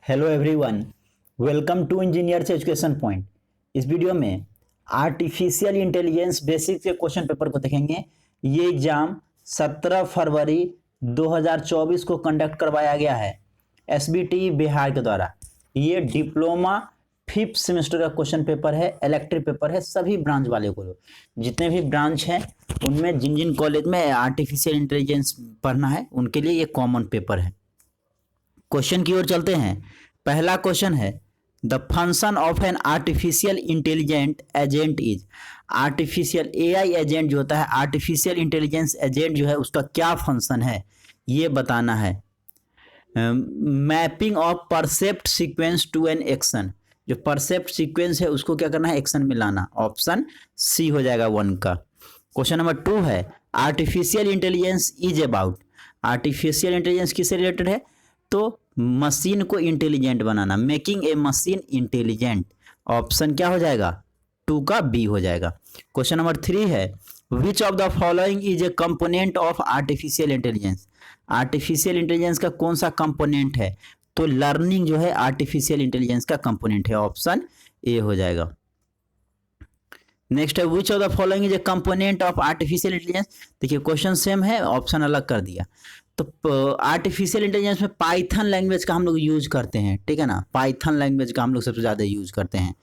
Hello everyone, welcome to engineers education point. इस video में artificial intelligence basic के question paper को देखेंगे। ये एग्जाम 17 फरवरी 2024 को कंडक्ट करवाया गया है एसबीटी बिहार के द्वारा। ये डिप्लोमा 5th सेमेस्टर का क्वेश्चन पेपर है, इलेक्टिव पेपर है। सभी ब्रांच वाले को, जितने भी ब्रांच हैं उनमें जिन जिन कॉलेज में आर्टिफिशियल इंटेलिजेंस पढ़ना है उनके लिए ये कॉमन पेपर है। क्वेश्चन की ओर चलते हैं। पहला क्वेश्चन है, the function of an artificial intelligent agent is. Artificial AI agent जो होता है, आर्टिफिशियल इंटेलिजेंस एजेंट जो है, उसका क्या फंक्शन है ये बताना है। Mapping of percept sequence to an action. जो परसेप्ट सीक्वेंस है उसको क्या करना है, एक्शन में लाना। ऑप्शन सी हो जाएगा 1 का। क्वेश्चन नंबर 2 है, artificial intelligence is about. Artificial intelligence किससे रिलेटेड है, तो मशीन को intelligent banana, making a machine intelligent. Option क्या हो जाएगा, 2 का बी हो जाएगा। क्वेश्चन नंबर 3 है, which of the following is a component of artificial intelligence. Artificial intelligence का कौन सा कंपोनेंट है, तो लर्निंग जो है आर्टिफिशियल इंटेलिजेंस का कंपोनेंट है। ऑप्शन ए हो जाएगा। नेक्स्ट है, which of the following is a component of artificial intelligence. देखिए क्वेश्चन सेम है, ऑप्शन अलग कर दिया। तो आर्टिफिशियल इंटेलिजेंस में पाइथन लैंग्वेज का हम लोग यूज करते हैं, ठीक है ना। पाइथन लैंग्वेज का हम लोग सबसे ज़्यादा यूज करते हैं,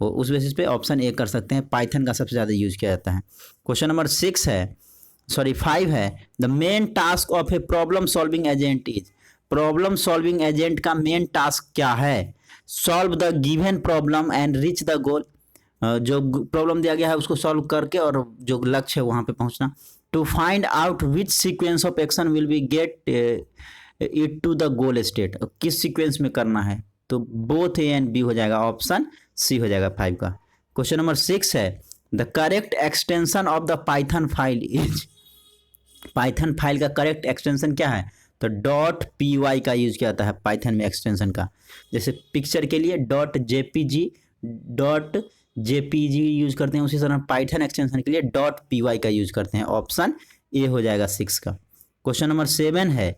वो उस बेसिस पे ऑप्शन ए कर सकते हैं। पाइथन का सबसे ज़्यादा यूज किया जाता है। क्वेश्चन नंबर 5 है, the main task of a problem solving agent is. Problem solving agent का मेन टास्क क्या है, solve the given problem and reach the goal. जो प्रॉब्लम दिया गया है उसको सॉल्व करके और जो लक्ष्य है वहाँ पे पहुँचना। To find out which sequence of action will be get it to the goal state. किस सीक्वेंस में करना है, तो बोथ ए एंड बी हो जाएगा। ऑप्शन सी हो जाएगा 5 का। क्वेश्चन नंबर 6 है, the correct extension of the Python file is. Python file का करेक्ट एक्सटेंशन क्या है, तो डॉट पी वाई का यूज किया जाता है पाइथन में एक्सटेंशन का। जैसे पिक्चर के लिए डॉट जेपीजी यूज करते हैं, उसी तरह पाइथन एक्सटेंशन के लिए डॉट पी वाई का यूज करते हैं। ऑप्शन ए हो जाएगा 6 का। क्वेश्चन नंबर 7 है,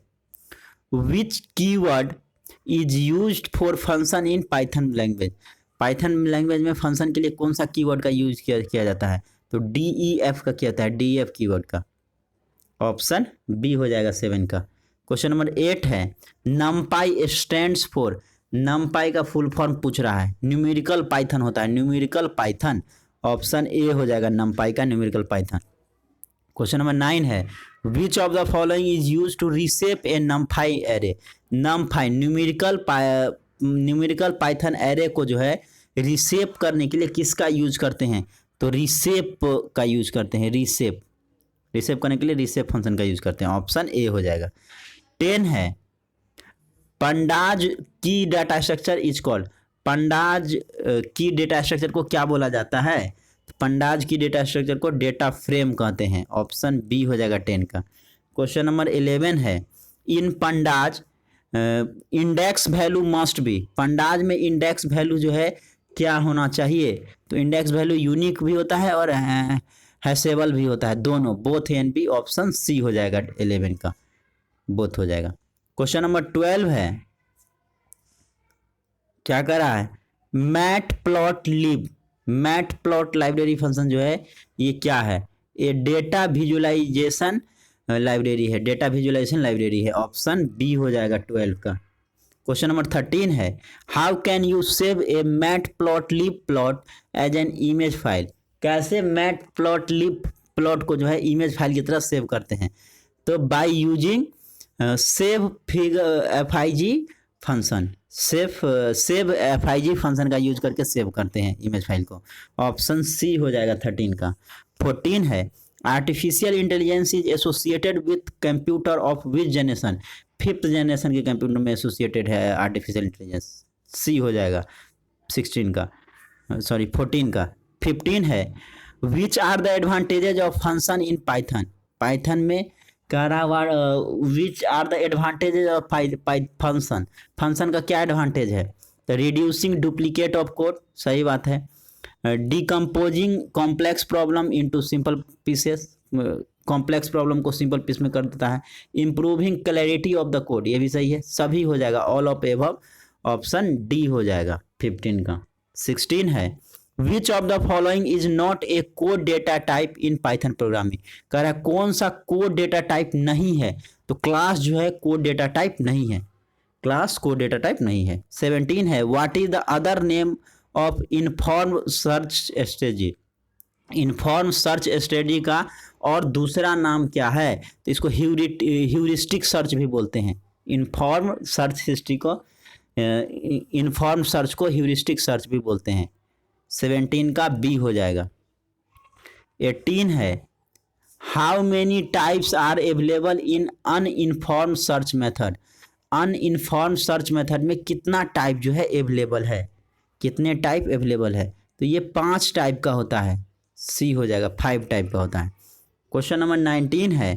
which keyword is used for function in Python language. Python language में फंक्शन के लिए कौन सा कीवर्ड का यूज किया जाता है, तो DEF का किया जाता है, DEF कीवर्ड का। ऑप्शन बी हो जाएगा 7 का। क्वेश्चन नंबर 8 है, नमपाई स्टैंड्स फॉर। नमपाई का फुल फॉर्म पूछ रहा है, न्यूमेरिकल पाइथन होता है, न्यूमेरिकल पाइथन। ऑप्शन ए हो जाएगा नमपाई का, न्यूमेरिकल पाइथन। क्वेश्चन नंबर 9 है, which of the following is use to reshape a NumPy array. NumPy numerical Python array को जो है रीसेप करने के लिए किसका यूज करते हैं, तो रीसेप का यूज करते हैं। रीसेप करने के लिए रीसेप फंक्शन का यूज करते हैं। ऑप्शन ए हो जाएगा। 10 है, पंडाज की data structure is called. Pandas की डेटा स्ट्रक्चर को क्या बोला जाता है, तो पंडाज की डेटा स्ट्रक्चर को डेटा फ्रेम कहते हैं। ऑप्शन बी हो जाएगा 10 का। क्वेश्चन नंबर 11 है, इन pandas index value must be. Pandas में इंडेक्स वैल्यू जो है क्या होना चाहिए, तो इंडेक्स वैल्यू यूनिक भी होता है और हैशेबल भी होता है, दोनों, both A and B. Option C हो जाएगा 11 का, बोथ हो जाएगा। क्वेश्चन नंबर 12 है, क्या कर रहा है, मैट प्लॉट लाइब्रेरी फंक्शन जो है ये क्या है, ये डेटा विजुअलाइजेशन लाइब्रेरी है, डेटा विजुअलाइजेशन लाइब्रेरी है। ऑप्शन बी हो जाएगा 12 का। क्वेश्चन नंबर 13 है, how can you save a matplotlib plot as an image file. कैसे मैटप्लॉटलिब प्लॉट को जो है इमेज फाइल की तरह सेव करते हैं, तो by using save FIG function. Save FIG function का यूज करके सेव करते हैं इमेज फाइल को। ऑप्शन सी हो जाएगा 13 का। 14 है, artificial intelligence is associated with computer of which generation. 5th generation के कंप्यूटर में एसोसिएटेड है आर्टिफिशियल इंटेलिजेंस। सी हो जाएगा 14 का। 15 है, which are the advantages of function in Python. Python में which are the advantages of function का क्या एडवांटेज है, तो रिड्यूसिंग डुप्लीकेट ऑफ कोड, सही बात है। Decomposing complex problem into simple pieces, complex problem को सिंपल पीस में कर देता है। Improving clarity of the code, ये भी सही है, सभी हो जाएगा, all of above option D हो जाएगा 15 का। 16 है which of the following is not a code data type in Python programming. कह रहा है कौन सा कोड डेटा टाइप नहीं है, तो क्लास जो है कोड डेटा टाइप नहीं है, क्लास कोड डेटा टाइप नहीं है। 17 है what is the other name of inform search strategy. Inform search strategy का और दूसरा नाम क्या है, तो इसको ह्यूरिस्टिक सर्च भी बोलते हैं। इनफॉर्म सर्च हिस्ट्री को इनफॉर्म सर्च को ह्यूरिस्टिक सर्च भी बोलते हैं। 17 का बी हो जाएगा। 18 है how many types are available in uninformed search method. Uninformed search method में कितना टाइप जो है अवेलेबल है, कितने टाइप अवेलेबल है, तो ये 5 टाइप का होता है, सी हो जाएगा 5 टाइप का होता है। क्वेश्चन नंबर 19 है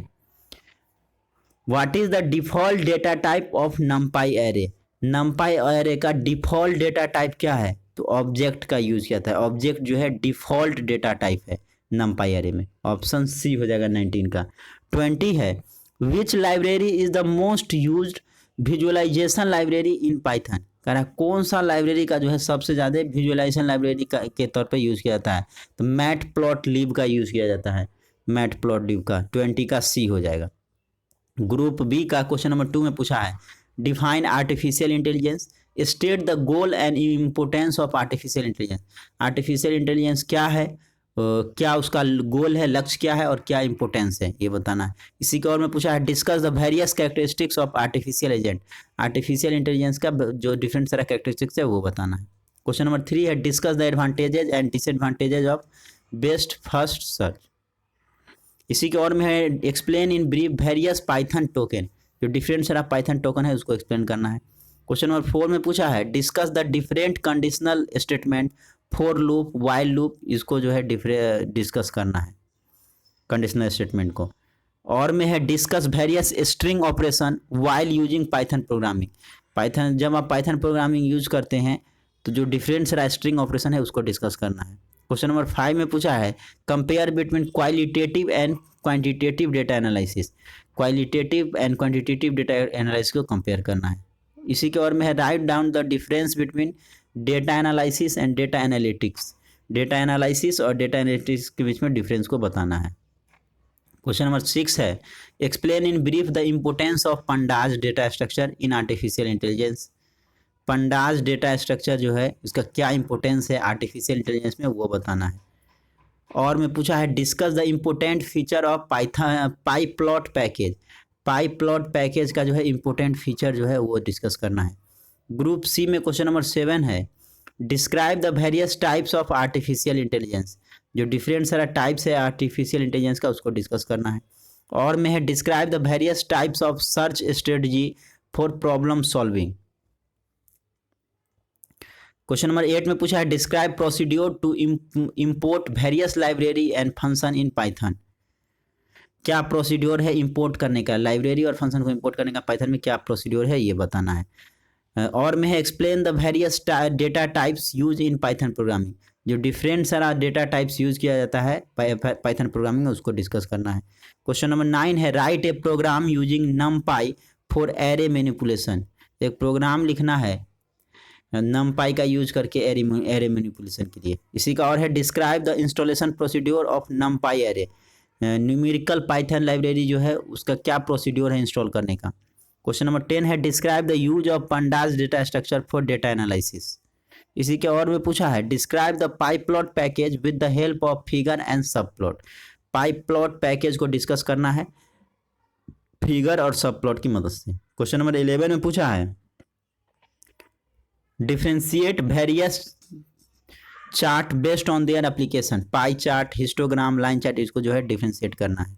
what is the default data type of नमपाई array. नमपाई array का डिफॉल्ट डेटा टाइप क्या है, तो ऑब्जेक्ट का यूज किया था, ऑब्जेक्ट जो है डिफॉल्ट डेटा टाइप है नमपाई एरे में, ऑप्शन सी हो जाएगा 19 का। 20 है which library is the most used visualization library in Python. कह रहा है कौन सा लाइब्रेरी का जो है सबसे ज़्यादा विजुअलाइजेशन लाइब्रेरी के तौर पे यूज़ किया जाता है, तो मैट प्लॉट लिब का यूज़ किया जाता है, मैट प्लॉट लिब का। 20 का सी हो जाएगा। ग्रुप बी का क्वेश्चन नंबर 2 में पूछा है define artificial intelligence, state the goal and importance of artificial intelligence. Artificial intelligence क्या है, क्या उसका गोल है, लक्ष्य क्या है और क्या इंपॉर्टेंस है, ये बताना है। इसी के और में पूछा है discuss the various characteristics of artificial agent. Artificial intelligence का जो डिफरेंट सारा कैरेक्टरिस्टिक्स है वो बताना है। क्वेश्चन नंबर 3 है discuss the advantages and disadvantages of best first search. इसी के और में है explain in brief various Python token, जो डिफरेंट सारा पाइथन टोकन है उसको एक्सप्लेन करना है। क्वेश्चन नंबर 4 में पूछा है discuss the different conditional statement for loop while loop, इसको जो है डिस्कस करना है कंडीशनल स्टेटमेंट को। और में है discuss various string operation while using Python programming. Python जब आप पाइथन प्रोग्रामिंग यूज करते हैं तो जो डिफरेंट सारा स्ट्रिंग ऑपरेशन है उसको डिस्कस करना है। क्वेश्चन नंबर 5 में पूछा है compare between qualitative and quantitative data analysis. Qualitative and quantitative data analysis को कंपेयर करना है। इसी के और में है write down the difference between data analysis and data analytics. Data analysis और डेटा एनालिटिक्स के बीच में डिफरेंस को बताना है। क्वेश्चन नंबर 6 है explain in brief the importance of pandas data structure in artificial intelligence. Pandas data structure जो है उसका क्या इंपॉर्टेंस है आर्टिफिशियल इंटेलिजेंस में, वो बताना है। और में पूछा है discuss the important feature of pyplot package. Pyplot package का जो है इम्पोर्टेंट फीचर जो है वो डिस्कस करना है। ग्रुप सी में क्वेश्चन नंबर 7 है describe the various types of artificial intelligence. जो डिफरेंट सारा टाइप्स है आर्टिफिशियल इंटेलिजेंस का उसको डिस्कस करना है। और में है describe the various types of search strategy for problem solving. Question number 8 में पूछा है describe procedure to import various library and function in Python. क्या प्रोसीड्योर है इंपोर्ट करने का, लाइब्रेरी और फंक्शन को इंपोर्ट करने का पाइथन में क्या प्रोसीड्योर है ये बताना है। और में है explain the various data types use in Python programming. जो डिफरेंट सारा डेटा टाइप्स यूज किया जाता है पाइथन प्रोग्रामिंग में उसको डिस्कस करना है। क्वेश्चन नंबर 9 है write a program using NumPy for array manipulation. एक प्रोग्राम लिखना है नमपाई का यूज करके एरे मैनिपुलेशन के लिए। इसी का और है describe the installation procedure of नमपाई array. Numerical Python library जो है उसका क्या प्रोसीड्योर है इंस्टॉल करने का। क्वेश्चन नंबर 10 है describe the use of pandas data structure for data analysis. इसी के और में पूछा है describe the pyplot package with the help of figure and subplot. Pyplot package को डिस्कस करना है फिगर और सब प्लॉट की मदद से। क्वेश्चन नंबर 11 में पूछा है differentiate various chart based on their application. Pie chart, histogram, line chart, इसको जो है डिफरेंशिएट करना है।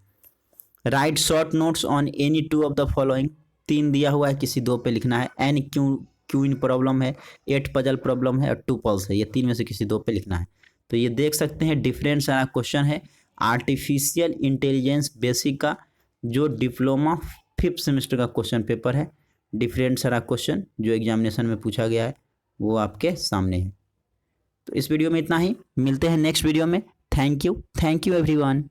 Right short notes on any 2 of the following. 3 दिया हुआ है किसी 2 पे लिखना है। N क्यूइन प्रॉब्लम है, 8 पजल प्रॉब्लम है और 2 पल्स है, ये 3 में से किसी 2 पे लिखना है। तो ये देख सकते हैं डिफरेंट सारा क्वेश्चन है आर्टिफिशियल इंटेलिजेंस बेसिक का, जो डिप्लोमा 5th सेमेस्टर का क्वेश्चन पेपर है। डिफरेंट सारा क्वेश्चन जो एग्जामिनेशन में पूछा गया है वो आपके सामने है। तो इस वीडियो में इतना ही, मिलते हैं नेक्स्ट वीडियो में। Thank you everyone.